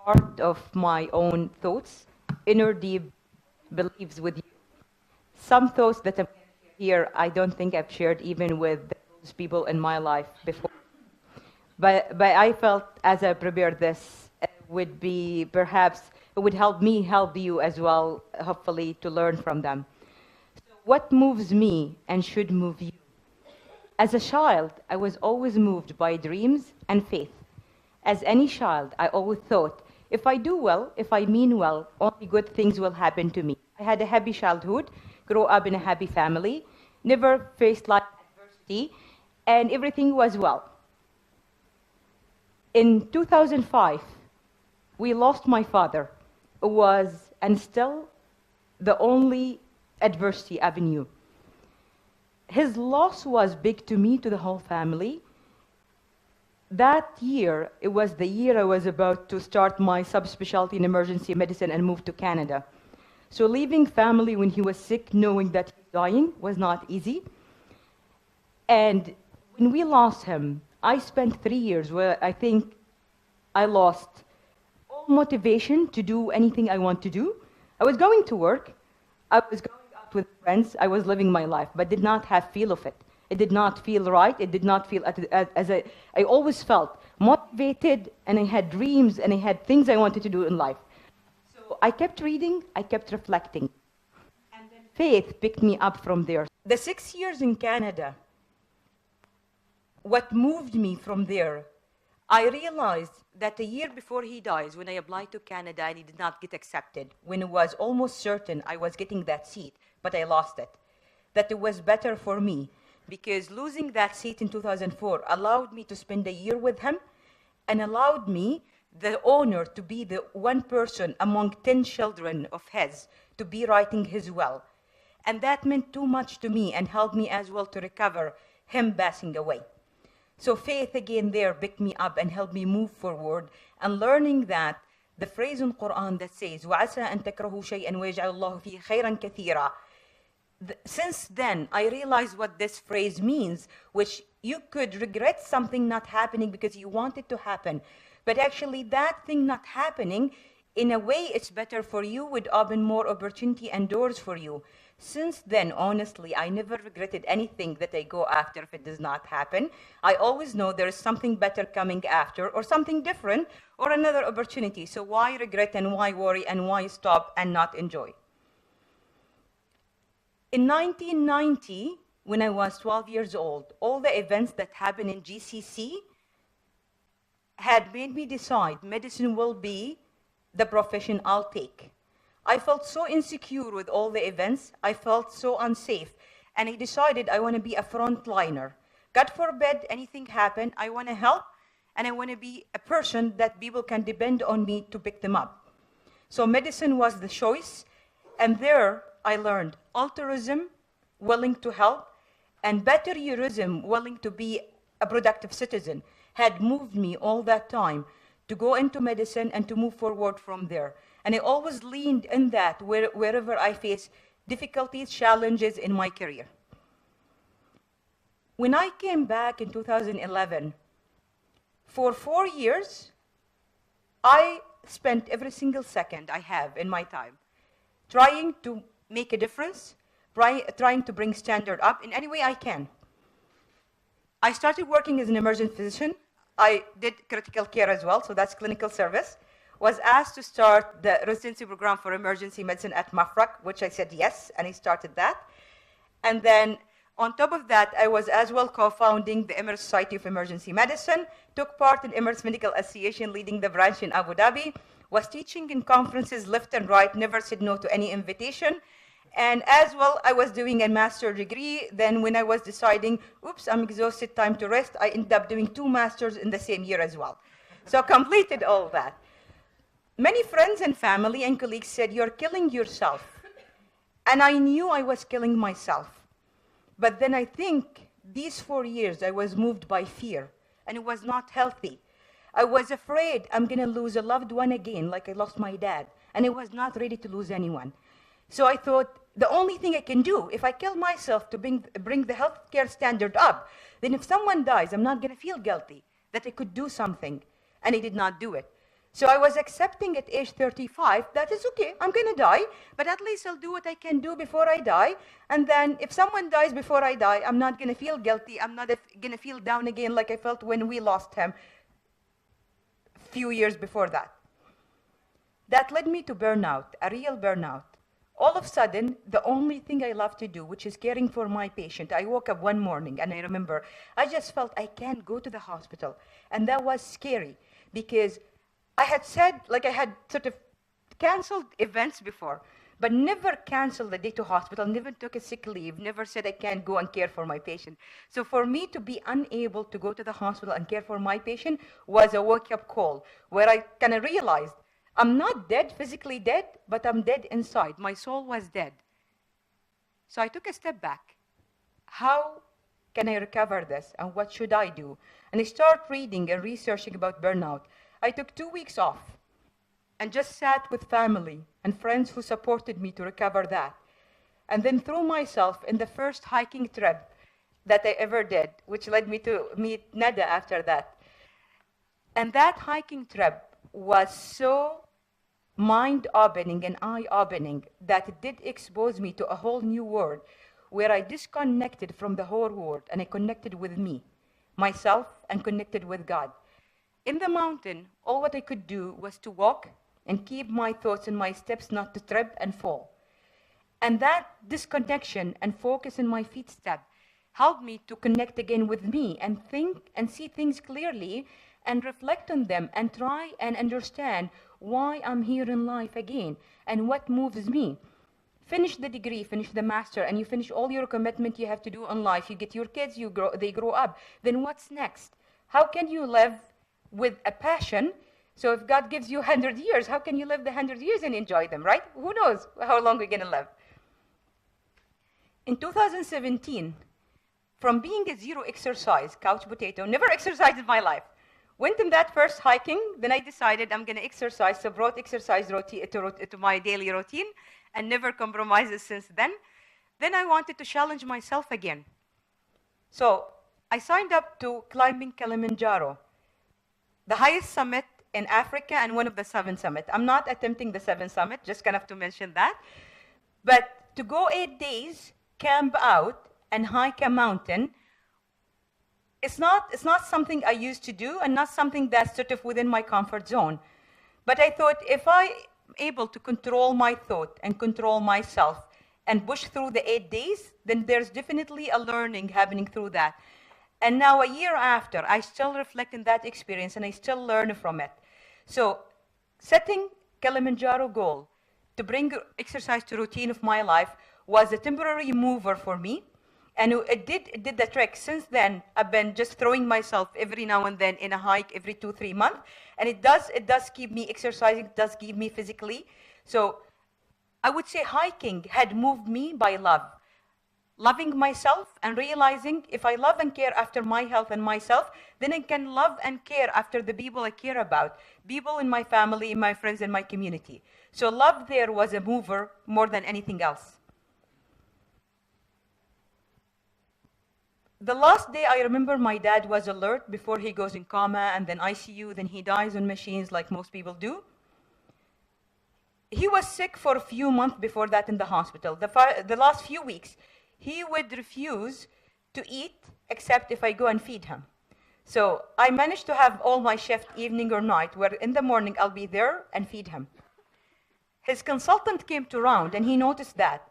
part of my own thoughts, inner deep beliefs with you. Some thoughts that I'm here, I don't think I've shared even with those people in my life before. But I felt as I prepared this, it would be perhaps, it would help me help you as well, hopefully, to learn from them. So what moves me and should move you? As a child, I was always moved by dreams and faith. As any child, I always thought, if I do well, if I mean well, only good things will happen to me. I had a happy childhood, grew up in a happy family, never faced life adversity, and everything was well. In 2005, we lost my father, who was and still the only adversity I've knew. His loss was big to me, to the whole family. That year, it was the year I was about to start my subspecialty in emergency medicine and move to Canada. So leaving family when he was sick, knowing that he's dying, was not easy. And when we lost him, I spent 3 years where I think I lost all motivation to do anything I want to do. I was going to work, I was going out with friends, I was living my life, but did not have feel of it. It did not feel right, it did not feel as I always felt motivated, and I had dreams and I had things I wanted to do in life. So I kept reading, I kept reflecting. And then faith picked me up from there. The 6 years in Canada, what moved me from there, I realized that a year before he dies, when I applied to Canada and he did not get accepted, when it was almost certain I was getting that seat, but I lost it, that it was better for me, because losing that seat in 2004 allowed me to spend a year with him and allowed me the honor to be the one person among 10 children of his to be writing his will. And that meant too much to me and helped me as well to recover him passing away. So faith again there picked me up and helped me move forward, and learning that the phrase in Quran that says, وَعَسَىٰ أَن تَكْرَهُ شَيْئًا وَيَجْعَلُ اللَّهُ فِيهِ خَيْرًا كَثِيرًا. Since then, I realized what this phrase means, which you could regret something not happening because you want it to happen. But actually that thing not happening, in a way, it's better for you, would open more opportunity and doors for you. Since then, honestly, I never regretted anything that I go after if it does not happen. I always know there is something better coming after, or something different, or another opportunity. So why regret and why worry and why stop and not enjoy? In 1990, when I was 12 years old, all the events that happened in GCC had made me decide medicine will be the profession I'll take. I felt so insecure with all the events. I felt so unsafe. And I decided I want to be a frontliner. God forbid anything happen, I want to help, and I want to be a person that people can depend on me to pick them up. So medicine was the choice, and there I learned altruism, willing to help, and betterism, willing to be a productive citizen, had moved me all that time to go into medicine and to move forward from there. And I always leaned in that wherever I face difficulties, challenges in my career. When I came back in 2011, for 4 years, I spent every single second I have in my time trying to make a difference, trying to bring standard up in any way I can. I started working as an emergency physician. I did critical care as well, so that's clinical service. Was asked to start the residency program for emergency medicine at Mafraq, which I said yes, and I started that. And then on top of that, I was as well co-founding the Emirates Society of Emergency Medicine, took part in Emirates Medical Association, leading the branch in Abu Dhabi, was teaching in conferences left and right, never said no to any invitation. And as well, I was doing a master's degree. Then when I was deciding, oops, I'm exhausted, time to rest, I ended up doing 2 masters in the same year as well. So completed all that. Many friends and family and colleagues said, you're killing yourself. And I knew I was killing myself. But then I think these 4 years, I was moved by fear, and it was not healthy. I was afraid I'm going to lose a loved one again, like I lost my dad, and I was not ready to lose anyone. So I thought, the only thing I can do, if I kill myself to bring the healthcare standard up, then if someone dies, I'm not going to feel guilty that I could do something, and I did not do it. So I was accepting at age 35, that is okay, I'm going to die, but at least I'll do what I can do before I die. And then if someone dies before I die, I'm not going to feel guilty. I'm not going to feel down again like I felt when we lost him a few years before that. That led me to burnout, a real burnout. All of a sudden, the only thing I love to do, which is caring for my patient, I woke up one morning and I remember I just felt I can't go to the hospital. And that was scary because I had said, like I had sort of canceled events before, but never canceled a day to hospital, never took a sick leave, never said I can't go and care for my patient. So for me to be unable to go to the hospital and care for my patient was a wake-up call where I kind of realized I'm not dead, physically dead, but I'm dead inside. My soul was dead. So I took a step back. How can I recover this and what should I do? And I started reading and researching about burnout. I took 2 weeks off and just sat with family and friends who supported me to recover that. And then threw myself in the first hiking trip that I ever did, which led me to meet Nada after that. And that hiking trip was so mind-opening and eye-opening that it did expose me to a whole new world where I disconnected from the whole world and I connected with me, myself, and connected with God. In the mountain, all what I could do was to walk and keep my thoughts and my steps not to trip and fall. And that disconnection and focus in my footstep helped me to connect again with me and think and see things clearly and reflect on them and try and understand why I'm here in life again and what moves me. Finish the degree, finish the master, and you finish all your commitment you have to do in life. You get your kids, they grow up. Then what's next? How can you live with a passion? So if God gives you 100 years, how can you live the 100 years and enjoy them, right? Who knows how long we're going to live? In 2017, from being a zero exercise, couch potato, never exercised in my life, went in that first hiking, then I decided I'm going to exercise, so brought exercise to my daily routine and never compromised it since then. Then I wanted to challenge myself again. So I signed up to climbing Kilimanjaro, the highest summit in Africa and one of the 7 summits. I'm not attempting the 7 summit, just kind of to mention that. But to go 8 days, camp out, and hike a mountain, it's not something I used to do and not something that's sort of within my comfort zone. But I thought if I'm able to control my thought and control myself and push through the 8 days, then there's definitely a learning happening through that. And now a year after, I still reflect on that experience and I still learn from it. So setting Kilimanjaro goal to bring exercise to routine of my life was a temporary mover for me. And it did the trick. Since then, I've been just throwing myself every now and then in a hike every 2-3 months. And it does keep me exercising, it does keep me physically. So I would say hiking had moved me by love. Loving myself and realizing if I love and care after my health and myself, then I can love and care after the people I care about, people in my family, my friends, and my community. So love there was a mover more than anything else. The last day I remember my dad was alert before he goes in coma and then ICU, then he dies on machines like most people do. He was sick for a few months before that in the hospital. The last few weeks, he would refuse to eat except if I go and feed him. So I managed to have all my shift evening or night where in the morning I'll be there and feed him. His consultant came to round and he noticed that.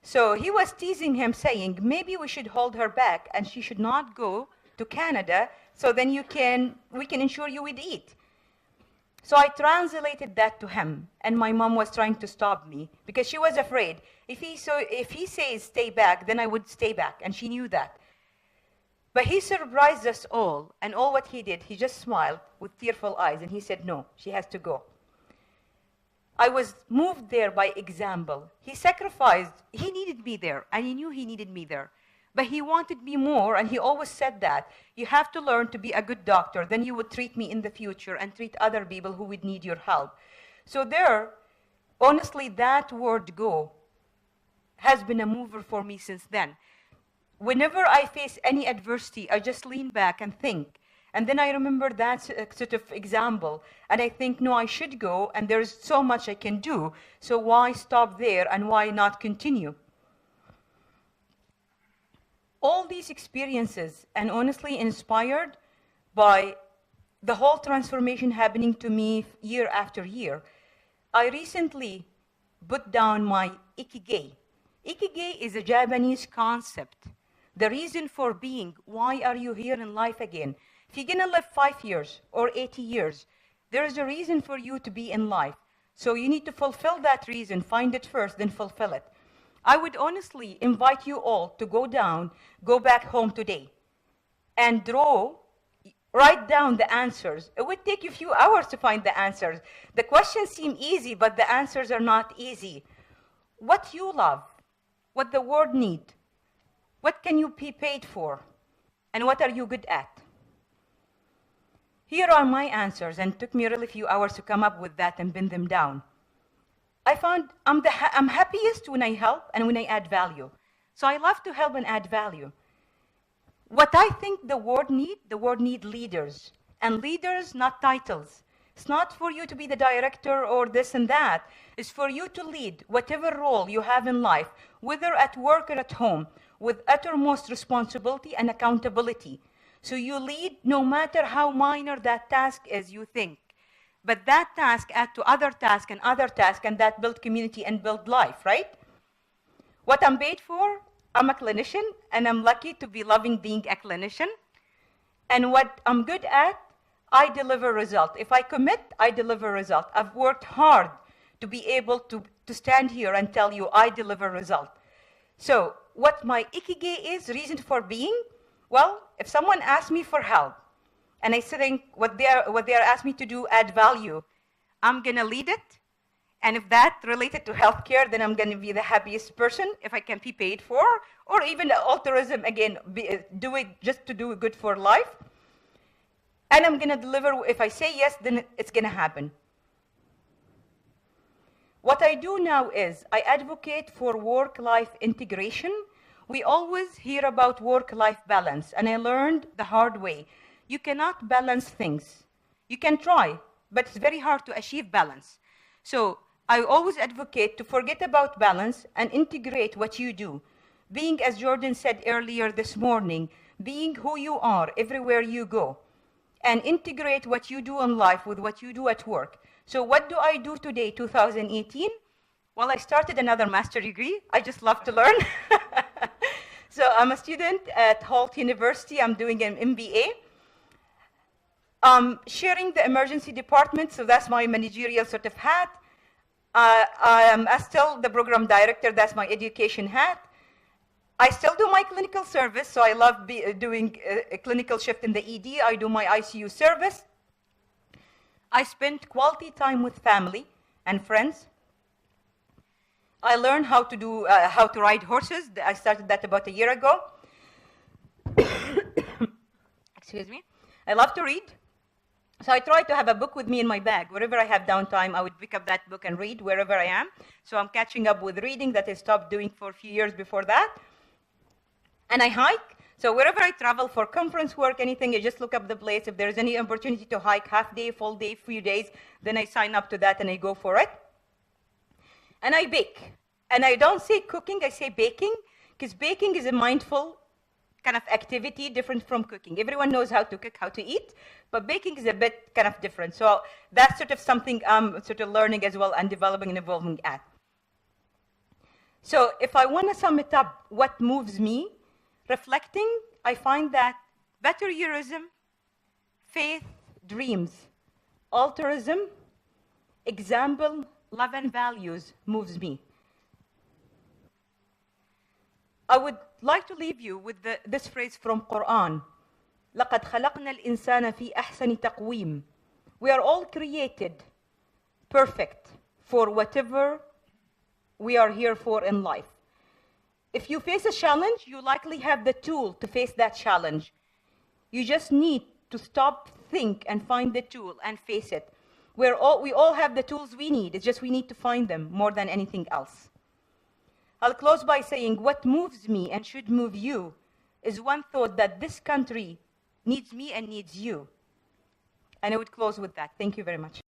So he was teasing him, saying, maybe we should hold her back and she should not go to Canada, so then we can ensure you would eat. So I translated that to him, and my mom was trying to stop me because she was afraid. If he says stay back, then I would stay back, and she knew that. But he surprised us all, and all what he did, he just smiled with tearful eyes, and he said, no, she has to go. I was moved there by example. He sacrificed. He needed me there, and he knew he needed me there. But he wanted me more, and he always said that. You have to learn to be a good doctor, then you would treat me in the future and treat other people who would need your help. So there, honestly, that word go has been a mover for me since then. Whenever I face any adversity, I just lean back and think, And then I remember that sort of example, and I think, no, I should go, and there's so much I can do, so why stop there, and why not continue? All these experiences, and honestly inspired by the whole transformation happening to me year after year, I recently put down my ikigai. Ikigai is a Japanese concept. The reason for being, why are you here in life again? If you're gonna live 5 years or 80 years, there is a reason for you to be in life. So you need to fulfill that reason, find it first, then fulfill it. I would honestly invite you all to go back home today and write down the answers. It would take you a few hours to find the answers. The questions seem easy, but the answers are not easy. What you love, what the world needs, what can you be paid for, and what are you good at? Here are my answers, and it took me really few hours to come up with that and pin them down. I found I'm happiest when I help and when I add value. So I love to help and add value. What I think the world need leaders. And leaders, not titles. It's not for you to be the director or this and that. It's for you to lead whatever role you have in life, whether at work or at home, with uttermost responsibility and accountability. So you lead no matter how minor that task is you think. But that task add to other task, and that build community and build life, right? What I'm paid for, I'm a clinician, and I'm lucky to be loving being a clinician. And what I'm good at, I deliver result. If I commit, I deliver result. I've worked hard to be able to stand here and tell you I deliver result. So what my ikigai is, reason for being, well, if someone asks me for help, and I think what they're asked me to do add value, I'm gonna lead it. And if that related to healthcare, then I'm gonna be the happiest person if I can be paid for, or even altruism, again, do it just to do good for life. And I'm gonna deliver, if I say yes, then it's gonna happen. What I do now is I advocate for work-life integration. We always hear about work-life balance, and I learned the hard way. You cannot balance things. You can try, but it's very hard to achieve balance. So I always advocate to forget about balance and integrate what you do. Being, as Jordan said earlier this morning, being who you are everywhere you go, and integrate what you do in life with what you do at work. So what do I do today, 2018? Well, I started another master's degree. I just love to learn. So I'm a student at Holt University. I'm doing an MBA. Sharing the emergency department, so that's my managerial sort of hat. I am still the program director, that's my education hat. I still do my clinical service, so I love doing a clinical shift in the ED. I do my ICU service. I spend quality time with family and friends. I learned how to ride horses. I started that about a year ago. Excuse me. I love to read. So I try to have a book with me in my bag. Wherever I have downtime, I would pick up that book and read wherever I am. So I'm catching up with reading that I stopped doing for a few years before that. And I hike. So wherever I travel for conference work, anything, I just look up the place. If there's any opportunity to hike half day, full day, few days, then I sign up to that and I go for it. And I bake. And I don't say cooking, I say baking, because baking is a mindful kind of activity, different from cooking. Everyone knows how to cook, how to eat, but baking is a bit kind of different. So that's sort of something I'm sort of learning as well and developing and evolving at. So if I want to sum it up, what moves me, reflecting, I find that bettierism, faith, dreams, altruism, example, love and values moves me. I would like to leave you with this phrase from Quran. لَقَدْ خَلَقْنَا الْإِنسَانَ فِي أَحْسَنِ تَقْوِيمٍ. We are all created perfect for whatever we are here for in life. If you face a challenge, you likely have the tool to face that challenge. You just need to stop, think, and find the tool and face it. We all have the tools we need. It's just we need to find them more than anything else. I'll close by saying what moves me and should move you is one thought that this country needs me and needs you. And I would close with that. Thank you very much.